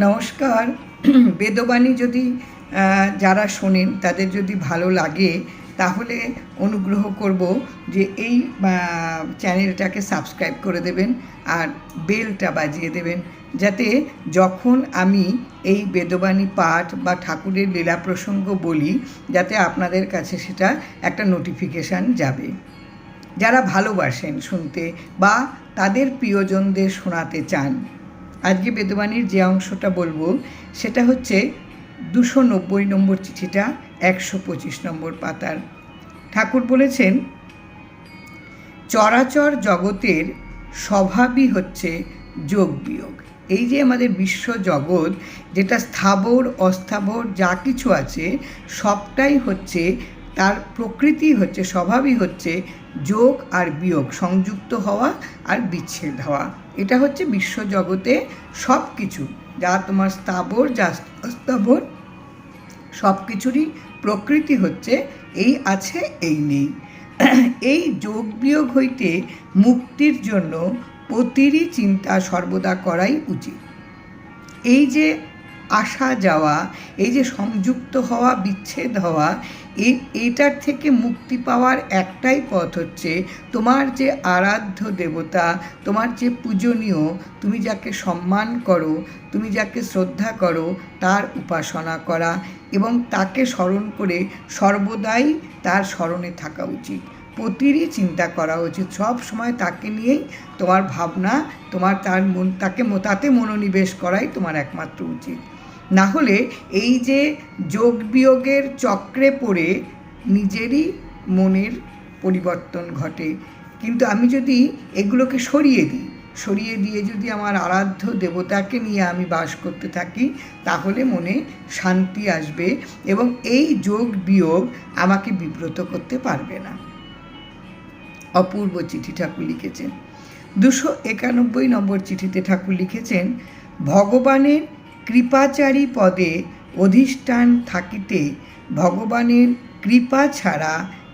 নমস্কার। বেদবাণী যদি যারা শোনেন তাদের যদি ভালো লাগে তাহলে অনুগ্রহ করব যে এই চ্যানেলটাকে সাবস্ক্রাইব করে দেবেন আর বেলটা বাজিয়ে দেবেন, যাতে যখন আমি এই বেদবাণী পাঠ বা ঠাকুরের লীলা প্রসঙ্গ বলি যাতে আপনাদের কাছে সেটা একটা নোটিফিকেশান যাবে। যারা ভালোবাসেন শুনতে বা তাদের প্রিয়জনদের শোনাতে চান। আজকে বেদবাণীর যে অংশটা বলবো সেটা হচ্ছে 290 নম্বর চিঠিটা 125 নম্বর পাতার। ঠাকুর বলেছেন, চরাচর জগতের স্বভাবই হচ্ছে যোগ বিয়োগ। এই যে আমাদের বিশ্ব জগৎ, যেটা স্থাবর অস্থাবর যা কিছু আছে সবটাই হচ্ছে, তার প্রকৃতি হচ্ছে, স্বভাবই হচ্ছে যোগ আর বিয়োগ, সংযুক্ত হওয়া আর বিচ্ছেদ হওয়া। এটা হচ্ছে বিশ্বজগতে সব কিছু, যা তোমার স্থাবর যা অস্থাবর সব কিছুরই প্রকৃতি হচ্ছে এই আছে এই নেই। এই যোগ বিয়োগ হইতে মুক্তির জন্য প্রতিটি চিন্তা সর্বদা করাই উচিত। এই যে আসা যাওয়া, এই যে সংযুক্ত হওয়া বিচ্ছেদ হওয়া, এইটার থেকে মুক্তি পাওয়ার একটাই পথ হচ্ছে তোমার যে আরাধ্য দেবতা, তোমার যে পূজনীয়, তুমি যাকে সম্মান করো, তুমি যাকে শ্রদ্ধা করো তার উপাসনা করা এবং তাকে স্মরণ করে সর্বদাই তার স্মরণে থাকা উচিত। প্রতিটি চিন্তা করা উচিত, সব সময় তাকে নিয়েই তোমার ভাবনা, তোমার তাতে মনোনিবেশ করাই তোমার একমাত্র উচিত। না হলে এই যে যোগ বিয়োগের চক্রে পড়ে নিজেরই মনের পরিবর্তন ঘটে। কিন্তু আমি যদি এগুলোকে সরিয়ে দিয়ে যদি আমার আরাধ্য দেবতাকে নিয়ে আমি বাস করতে থাকি, তাহলে মনে শান্তি আসবে এবং এই যোগ বিয়োগ আমাকে বিব্রত করতে পারবে না। অপূর্ব চিঠি ঠাকুর লিখেছেন। 291 নম্বর চিঠিতে ঠাকুর লিখেছেন, ভগবানের কৃপাচারী পদে অধিষ্ঠান থাকিতে ভগবানের কৃপা ছাড়া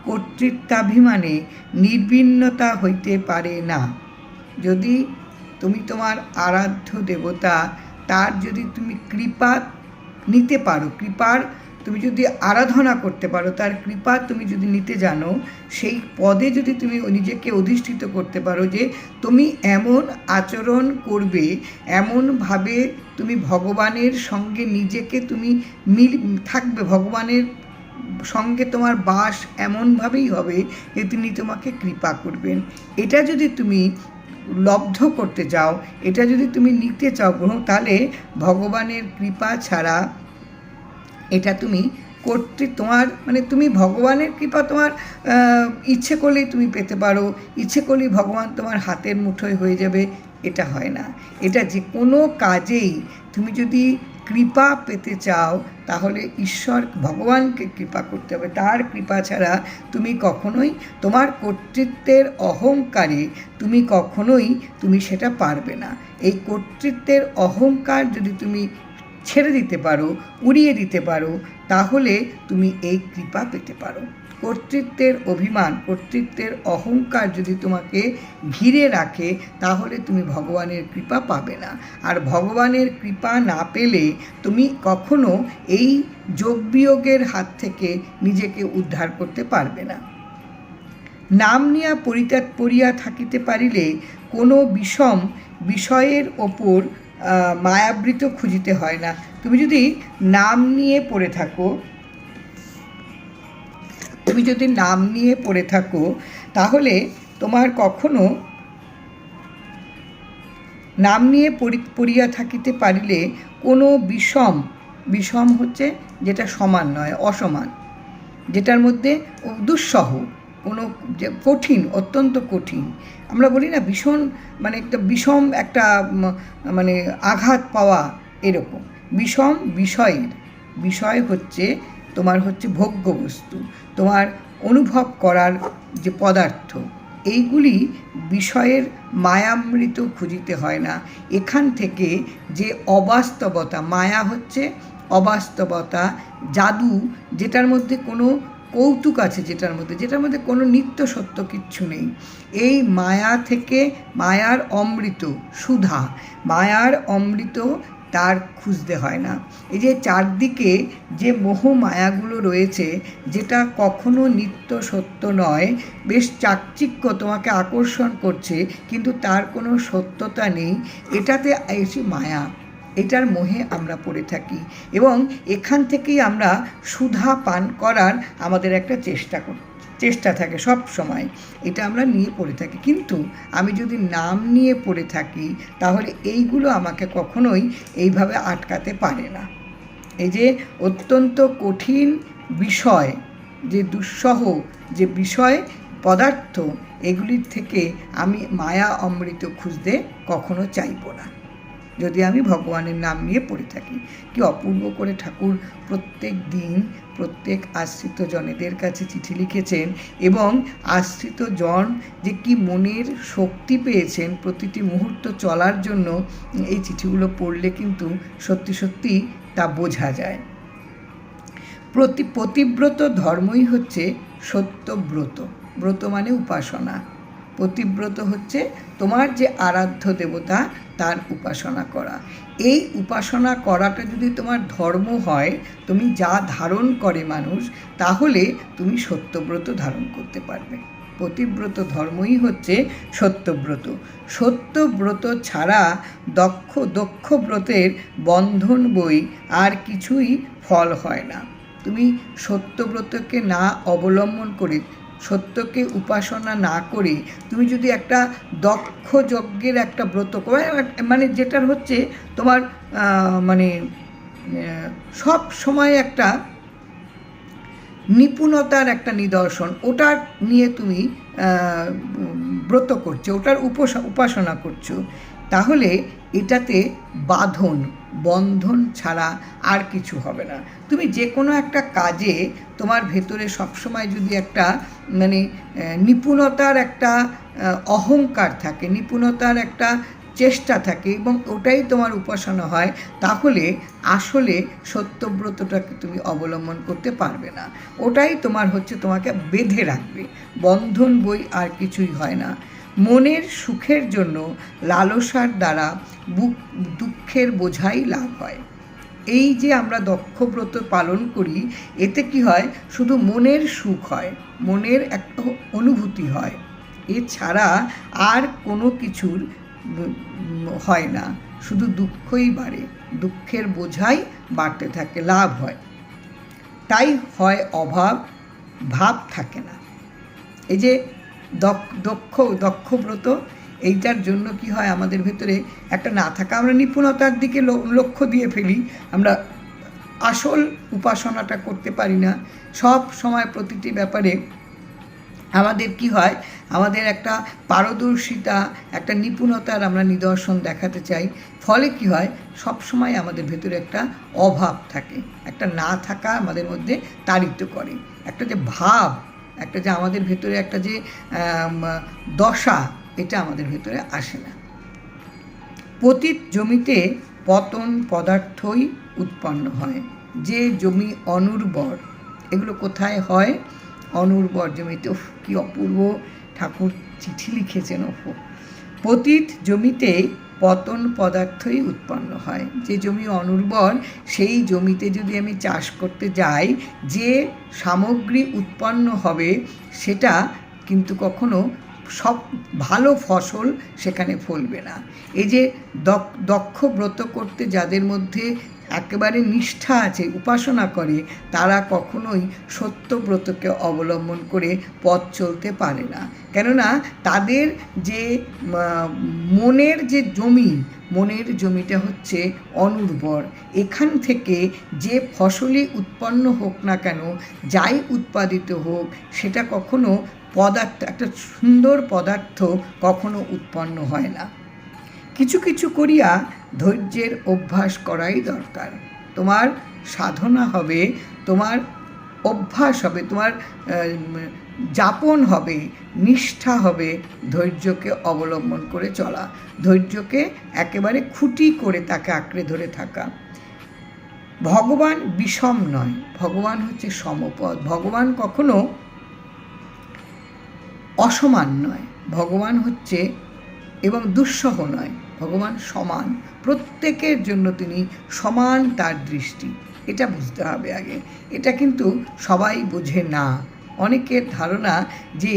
কর্তৃত্বাভিমানে নির্বিণ্ণতা হইতে পারে না। যদি তুমি তোমার আরাধ্য দেবতা, তার যদি তুমি কৃপা নিতে পারো, তুমি যদি আরাধনা করতে পারো, তার কৃপা তুমি যদি নিতে জানো, সেই পদে যদি তুমি নিজেকে অধিষ্ঠিত করতে পারো যে তুমি এমন আচরণ করবে, এমনভাবে তুমি ভগবানের সঙ্গে নিজেকে তুমি থাকবে, ভগবানের সঙ্গে তোমার বাস এমনভাবেই হবে যে তিনি তোমাকে কৃপা করবেন। এটা যদি তুমি লব্ধ করতে চাও, এটা যদি তুমি নিতে চাও, তাহলে ভগবানের কৃপা ছাড়া এটা তুমি তুমি ভগবানের কৃপা তোমার ইচ্ছে করলেই তুমি পেতে পারো, ইচ্ছে করলেই ভগবান তোমার হাতের মুঠোয় হয়ে যাবে, এটা হয় না। এটা যে কোনো কাজেই তুমি যদি কৃপা পেতে চাও, তাহলে ঈশ্বর ভগবানকে কৃপা করতে হবে। তার কৃপা ছাড়া তুমি কখনোই তোমার কর্তৃত্বের অহংকারে তুমি সেটা পারবে না। এই কর্তৃত্বের অহংকার যদি তুমি ছেড়ে দিতে পারো, উড়িয়ে দিতে পারো, তাহলে তুমি এই কৃপা পেতে পারো। কর্তৃত্বের অভিমান, কর্তৃত্বের অহংকার যদি তোমাকে ঘিরে রাখে, তাহলে তুমি ভগবানের কৃপা পাবে না। আর ভগবানের কৃপা না পেলে তুমি কখনো এই যোগ বিয়োগের হাত থেকে নিজেকে উদ্ধার করতে পারবে না। নাম নিয়া পড়িয়া থাকিতে পারিলে কোনো বিষম বিষয়ের ওপর মায়াবৃত খুঁজিতে হয় না। তুমি যদি নাম নিয়ে পড়ে থাকো, তাহলে তোমার কখনো নাম নিয়ে পড়িয়া থাকিতে পারিলে কোনো বিষম হচ্ছে যেটা সমান নয়, অসমান, যেটার মধ্যে দুঃসহ, কোনো কঠিন, অত্যন্ত কঠিন, আমরা বলি না ভীষণ, একটা বিষম একটা আঘাত পাওয়া, এরকম বিষম বিষয় হচ্ছে তোমার হচ্ছে ভোগ্য বস্তু, তোমার অনুভব করার যে পদার্থ, এইগুলি বিষয়ের মায়ামৃত খুঁজিতে হয় না। এখান থেকে যে অবাস্তবতা, মায়া হচ্ছে অবাস্তবতা, জাদু, যেটার মধ্যে কোনো কৌতুক আছে, যেটার মধ্যে কোনো নিত্য সত্য কিচ্ছু নেই। এই মায়া থেকে, মায়ার অমৃত সুধা, মায়ার অমৃত তার খুঁজতে হয় না। এই যে চারদিকে যে মোহ মায়াগুলো রয়েছে, যেটা কখনো নিত্য সত্য নয়, বেশ চাকচিক্য তোমাকে আকর্ষণ করছে কিন্তু তার কোনো সত্যতা নেই, এটাতে এসে মায়া, এটার মোহে আমরা পড়ে থাকি এবং এখান থেকেই আমরা সুধা পান করার আমাদের একটা চেষ্টা থাকে সব সময়, এটা আমরা নিয়ে পড়ে থাকি। কিন্তু আমি যদি নাম নিয়ে পড়ে থাকি তাহলে এইগুলো আমাকে কখনোই এইভাবে আটকাতে পারে না। এই যে অত্যন্ত কঠিন বিষয়, যে দুঃসহ যে বিষয় পদার্থ, এগুলির থেকে আমি মায়া অমৃত খুঁজতে কখনো চাইব না, যদি আমি ভগবানের নাম নিয়ে পড়ে থাকি। কি অপূর্ব করে ঠাকুর প্রত্যেক দিন প্রত্যেক আশ্রিত জনেদের কাছে চিঠি লিখেছেন এবং আশ্রিত জন যে কি মনের শক্তি পেয়েছেন প্রতিটি মুহূর্ত চলার জন্য, এই চিঠিগুলো পড়লে কিন্তু সত্যি সত্যি তা বোঝা যায়। পতিব্রত ধর্মই হচ্ছে সত্যব্রত। ব্রত মানে উপাসনা, পতিব্রত হচ্ছে তোমার যে আরাধ্য দেবতা তার উপাসনা করা। এই উপাসনা করাটা যদি তোমার ধর্ম হয়, তুমি যা ধারণ করে মানুষ, তাহলে তুমি সত্যব্রত ধারণ করতে পারবে। পতিব্রত ধর্মই হচ্ছে সত্যব্রত। সত্যব্রত ছাড়া দক্ষ ব্রতের বন্ধন বই আর কিছুই ফল হয় না। তুমি সত্যব্রতকে না অবলম্বন করে, সত্যকে উপাসনা না করে তুমি যদি একটা দক্ষ যজ্ঞের একটা ব্রত করে, মানে যেটার হচ্ছে তোমার মানে সব সময় একটা নিপুণতার একটা নিদর্শন, ওটার নিয়ে তুমি ব্রত করছো, ওটার উপাসনা করছো, তাহলে এটাতে বন্ধন ছাড়া আর কিছু হবে না। তুমি যে কোনো একটা কাজে তোমার ভেতরে সবসময় যদি একটা মানে নিপুণতার একটা অহংকার থাকে, নিপুণতার একটা চেষ্টা থাকে এবং ওটাই তোমার উপাসনা হয়, তাহলে আসলে সত্যব্রতটাকে তুমি অবলম্বন করতে পারবে না। ওটাই তোমার হচ্ছে তোমাকে বেঁধে রাখবে, বন্ধন বই আর কিছুই হয় না। মনের সুখের জন্য লালসার দ্বারা দুঃখের বোঝাই লাভ হয়। এই যে আমরা দক্ষব্রত পালন করি, এতে কি হয়, শুধু মনের সুখ হয়, মনের একটা অনুভূতি হয়, এছাড়া আর কোনো কিছুর হয় না, শুধু দুঃখই বাড়ে, দুঃখের বোঝাই বাড়তে থাকে, লাভ হয়। তাই হয় অভাব, ভাব থাকে না। এই যে দক্ষব্রত, এইটার জন্য কি হয়, আমাদের ভেতরে একটা না থাকা, আমরা নিপুণতার দিকে লক্ষ্য দিয়ে ফেলি, আমরা আসল উপাসনাটা করতে পারি না। সব সময় প্রতিটি ব্যাপারে আমাদের কি হয়, আমাদের একটা পারদর্শিতা, একটা নিপুণতার আমরা নিদর্শন দেখাতে চাই, ফলে কি হয়, সব সময় আমাদের ভেতরে একটা অভাব থাকে, একটা না থাকা আমাদের মধ্যে তাড়িত করে, একটা যে ভাব, একটা যে আমাদের ভেতরে একটা যে দশা, এটা আমাদের ভেতরে আসে না। পতিত জমিতে পতন পদার্থই উৎপন্ন হয়। যে জমি অনুর্বর, এগুলো কোথায় হয়, অনুর্বর জমিতে। কি অপূর্ব ঠাকুর চিঠি লিখেছেন। পতিত জমিতে পতন পদার্থই উৎপন্ন হয়। যে জমি অনুর্বর, সেই জমিতে যদি আমি চাষ করতে যাই, যে সামগ্রী উৎপন্ন হবে সেটা কিন্তু কখনো সব ভালো ফসল সেখানে ফলবে না। এই যে দক্ষ ব্রত করতে যাদের মধ্যে একেবারে নিষ্ঠা আছে, উপাসনা করে, তারা কখনোই সত্যব্রতকে অবলম্বন করে পথ চলতে পারে না। কেননা তাদের যে মনের যে মনের জমিটা হচ্ছে অনুর্বর। এখান থেকে যে ফসলই উৎপন্ন হোক না কেন, যাই উৎপাদিত হোক, সেটা কখনো একটা সুন্দর পদার্থ কখনো উৎপন্ন হয় না। কিছু কিছু করিয়া ধৈর্যের অভ্যাস করাই দরকার। তোমার সাধনা হবে, তোমার অভ্যাস হবে, তোমার যাপন হবে, নিষ্ঠা হবে ধৈর্যকে অবলম্বন করে চলা, ধৈর্যকে একেবারে খুঁটি করে তাকে আঁকড়ে ধরে থাকা। ভগবান বিষম নয়, ভগবান হচ্ছে সমপদ। ভগবান কখনো অসমান নয়, ভগবান হচ্ছে এবং দুঃসহ নয়, ভগবান সমান, প্রত্যেকের জন্য তিনি সমান তার দৃষ্টি। এটা বুঝতে হবে আগে। এটা কিন্তু সবাই বোঝে না। অনেকের ধারণা যে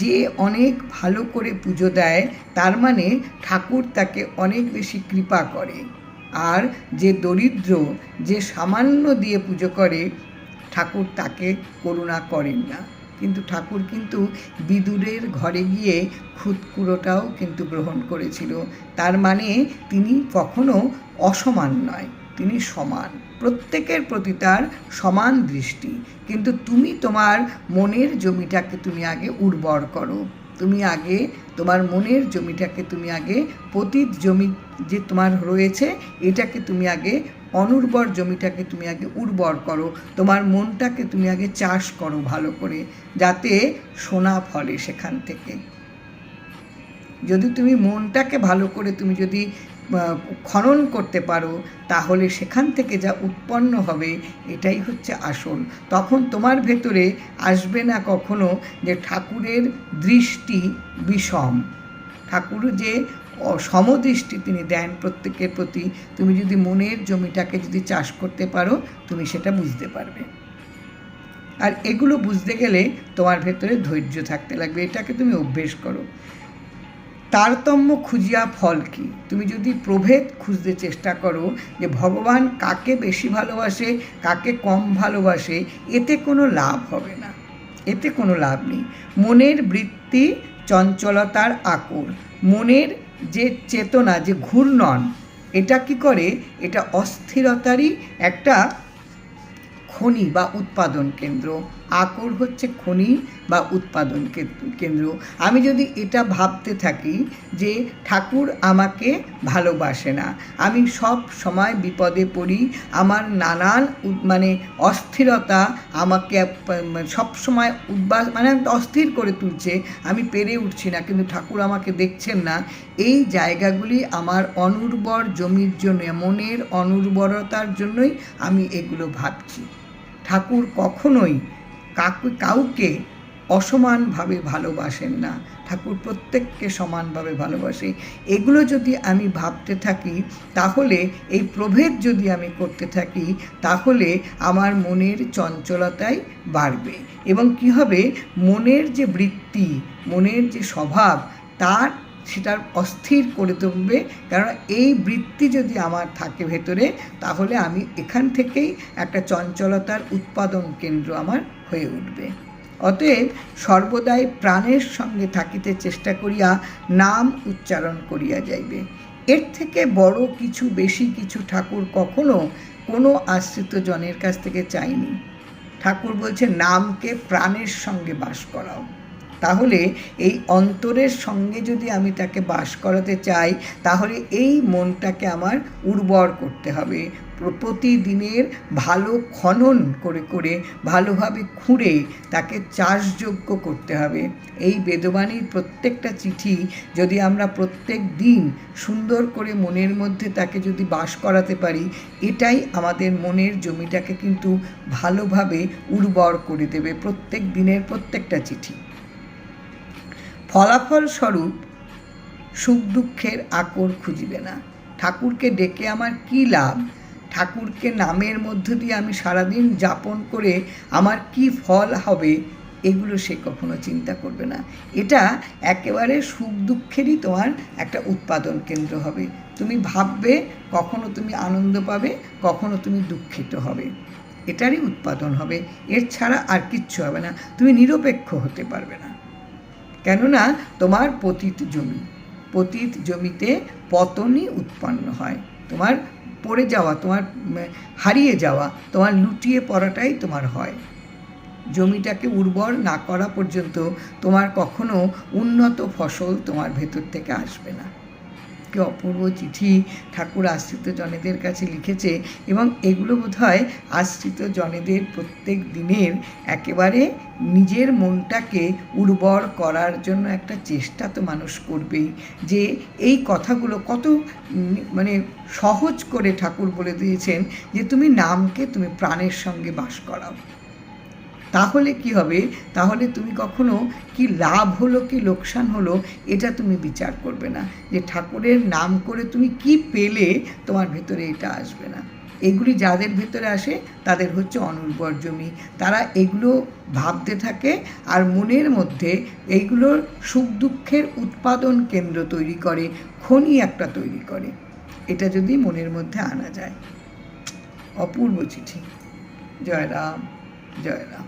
যে অনেক ভালো করে পুজো দেয় তার মানে ঠাকুর তাকে অনেক বেশি কৃপা করে, আর যে দরিদ্র, যে সামান্য দিয়ে পুজো করে ঠাকুর তাকে করুণা করেন না। কিন্তু ঠাকুর কিন্তু বিদুরের ঘরে গিয়ে খুদকুড়োটাও কিন্তু গ্রহণ করেছিল। তার মানে তিনি কখনো অসমান নয়, তিনি সমান, প্রত্যেকের প্রতি তার সমান দৃষ্টি। কিন্তু তুমি তোমার মনের জমিটাকে তুমি আগে উর্বর করো। তুমি আগে তোমার মনের জমিটাকে তুমি আগে, পতিত জমি যে তোমার রয়েছে এটাকে তুমি আগে, অনুর্বর জমিটাকে তুমি আগে উর্বর করো। তোমার মনটাকে তুমি আগে চাষ করো ভালো করে, যাতে সোনা ফলে সেখান থেকে। যদি তুমি মনটাকে ভালো করে তুমি যদি খনন করতে পারো, তাহলে সেখান থেকে যা উৎপন্ন হবে এটাই হচ্ছে আসল। তখন তোমার ভেতরে আসবে না কখনো যে ঠাকুরের দৃষ্টি বিষম। ঠাকুর যে সমদৃষ্টি তিনি দেন প্রত্যেকের প্রতি, তুমি যদি মনের জমিটাকে যদি চাষ করতে পারো তুমি সেটা বুঝতে পারবে। আর এগুলো বুঝতে গেলে তোমার ভেতরে ধৈর্য থাকতে লাগবে। এটাকে তুমি অভ্যেস করো। তারতম্য খুঁজিয়া ফল কি? তুমি যদি প্রভেদ খুঁজতে চেষ্টা করো যে ভগবান কাকে বেশি ভালোবাসে, কাকে কম ভালোবাসে, এতে কোনো লাভ হবে না, এতে কোনো লাভ নেই। মনের বৃত্তি চঞ্চলতার আকর, মনের যে চেতনা, যে ঘূর্ণন, এটা কি করে? এটা অস্থিরতারই একটা খনি বা উৎপাদন কেন্দ্র। আকর হচ্ছে খনি বা উৎপাদন কেন্দ্র। আমি যদি এটা ভাবতে থাকি যে ঠাকুর আমাকে ভালোবাসে না, আমি সব সময় বিপদে পড়ি, আমার নানান অস্থিরতা আমাকে সব সময় অস্থির করে তুলছে, আমি পেরে উঠছি না, কিন্তু ঠাকুর আমাকে দেখছেন না, এই জায়গাগুলি আমার অনুর্বর জমির জন্য, মনের অনুর্বরতার জন্যই আমি এগুলো ভাবছি। ঠাকুর কখনোই কাউকে অসমানভাবে ভালোবাসেন না, ঠাকুর প্রত্যেককে সমানভাবে ভালোবাসে। এগুলো যদি আমি ভাবতে থাকি, তাহলে এই প্রভেদ যদি আমি করতে থাকি, তাহলে আমার মনের চঞ্চলতাই বাড়বে। এবং কি হবে? মনের যে বৃত্তি, মনের যে স্বভাব, সেটার অস্থির করে তুলবে। কারণ এই বৃত্তি যদি আমার থাকে ভেতরে, তাহলে আমি এখান থেকেই একটা চঞ্চলতার উৎপাদন কেন্দ্র আমার হয়ে উঠবে। অতএব সর্বদাই প্রাণের সঙ্গে থাকিতে চেষ্টা করিয়া নাম উচ্চারণ করিয়া যাইবে। এর থেকে বড় কিছু, বেশি কিছু ঠাকুর কখনো কোনো আশ্রিত জনের কাছ থেকে চাইনি। ঠাকুর বলছে নামকে প্রাণের সঙ্গে বাস করাও। তাহলে এই অন্তরের সঙ্গে যদি আমি তাকে বাস করাতে চাই, তাহলে এই মনটাকে আমার উর্বর করতে হবে। প্রতিদিনের ভালো খনন করে করে, ভালোভাবে খুঁড়ে তাকে চাষযোগ্য করতে হবে। এই বেদবাণীর প্রত্যেকটা চিঠি যদি আমরা প্রত্যেক দিন সুন্দর করে মনের মধ্যে তাকে যদি বাস করাতে পারি, এটাই আমাদের মনের জমিটাকে কিন্তু ভালোভাবে উর্বর করে দেবে, প্রত্যেক দিনের প্রত্যেকটা চিঠি। ফলাফল স্বরূপ সুখ দুঃখের আকর খুঁজিবে না। ঠাকুরকে ডেকে আমার কী লাভ? ঠাকুরকে নামের মধ্য দিয়ে আমি সারাদিন যাপন করে আমার কি ফল হবে, এগুলো সে কখনো চিন্তা করবে না। এটা একেবারে সুখ দুঃখেরই তোমার একটা উৎপাদন কেন্দ্র হবে। তুমি ভাববে, কখনো তুমি আনন্দ পাবে, কখনো তুমি দুঃখিত হবে, এটারই উৎপাদন হবে। এর ছাড়া আর কিচ্ছু হবে না। তুমি নিরপেক্ষ হতে পারবে না, কেননা তোমার পতিত জমি, পতিত জমিতে পতনই উৎপন্ন হয়। তোমার পড়ে যাওয়া, তোমার হারিয়ে যাওয়া, তোমার লুটিয়ে পড়াটাই তোমার হয়। জমিটাকে উর্বর না করা পর্যন্ত তোমার কখনো উন্নত ফসল তোমার ভেতর থেকে আসবে না। কি অপূর্ব চিঠি ঠাকুর আশ্রিত জনেদের কাছে লিখেছে, এবং এগুলো বোধহয় আশ্রিত জনেদের প্রত্যেক দিনের একেবারে নিজের মনটাকে উর্বর করার জন্য একটা চেষ্টা তো মানুষ করবেই। যে এই কথাগুলো কত সহজ করে ঠাকুর বলে দিয়েছেন যে তুমি নামকে তুমি প্রাণের সঙ্গে বাস করাও। তাহলে কি হবে, তাহলে তুমি কখনো কি লাভ হলো কি লোকসান হলো এটা তুমি বিচার করবে না, যে ঠাকুরের নাম করে তুমি কি পেলে তোমার ভেতরে এটা আসবে না। এগুলি যাদের ভেতরে আসে তাদের হচ্ছে অনুর্বর জমি, তারা এগুলো ভাবতে থাকে আর মনের মধ্যে এইগুলোর সুখ দুঃখের উৎপাদন কেন্দ্র তৈরি করে, খনি একটা তৈরি করে। এটা যদি মনের মধ্যে আনা যায়। অপূর্ব চিঠি। জয় রাম, জয় রাম।